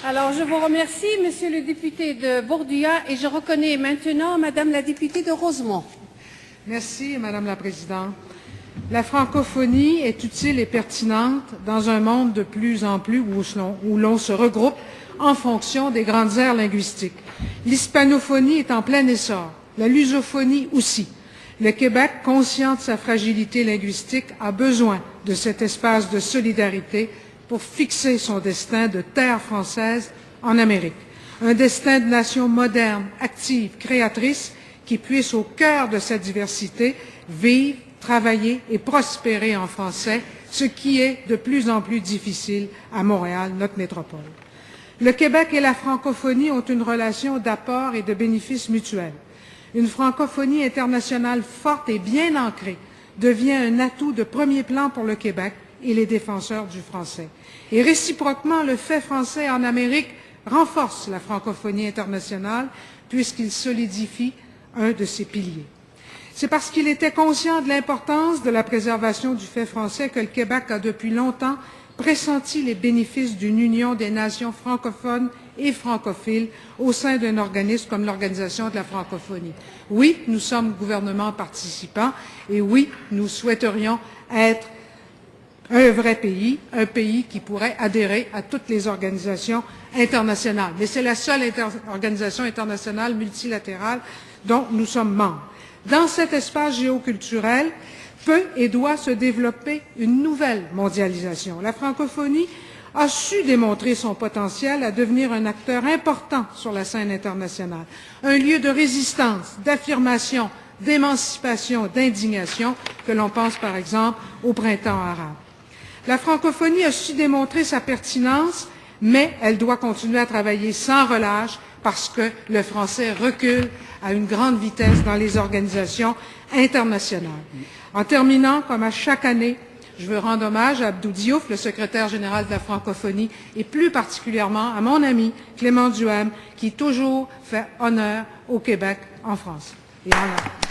Alors, je vous remercie, Monsieur le député de Borduas, et je reconnais maintenant Madame la députée de Rosemont. Merci, Madame la Présidente. La francophonie est utile et pertinente dans un monde de plus en plus où l'on se regroupe en fonction des grandes aires linguistiques. L'hispanophonie est en plein essor, la lusophonie aussi. Le Québec, conscient de sa fragilité linguistique, a besoin de cet espace de solidarité pour fixer son destin de terre française en Amérique. Un destin de nation moderne, active, créatrice, qui puisse, au cœur de cette diversité, vivre, travailler et prospérer en français, ce qui est de plus en plus difficile à Montréal, notre métropole. Le Québec et la francophonie ont une relation d'apport et de bénéfices mutuels. Une francophonie internationale forte et bien ancrée devient un atout de premier plan pour le Québec et les défenseurs du français. Et réciproquement, le fait français en Amérique renforce la francophonie internationale puisqu'il solidifie un de ses piliers. C'est parce qu'il était conscient de l'importance de la préservation du fait français que le Québec a depuis longtemps pressenti les bénéfices d'une union des nations francophones et francophiles au sein d'un organisme comme l'Organisation de la francophonie. Oui, nous sommes gouvernement participant et oui, nous souhaiterions être un vrai pays, un pays qui pourrait adhérer à toutes les organisations internationales. Mais c'est la seule organisation internationale multilatérale dont nous sommes membres. Dans cet espace géoculturel, peut et doit se développer une nouvelle mondialisation. La francophonie a su démontrer son potentiel à devenir un acteur important sur la scène internationale, un lieu de résistance, d'affirmation, d'émancipation, d'indignation, que l'on pense par exemple au printemps arabe. La francophonie a su démontrer sa pertinence, mais elle doit continuer à travailler sans relâche parce que le français recule à une grande vitesse dans les organisations internationales. En terminant, comme à chaque année, je veux rendre hommage à Abdou Diouf, le secrétaire général de la francophonie, et plus particulièrement à mon ami Clément Duham, qui toujours fait honneur au Québec en France. Et en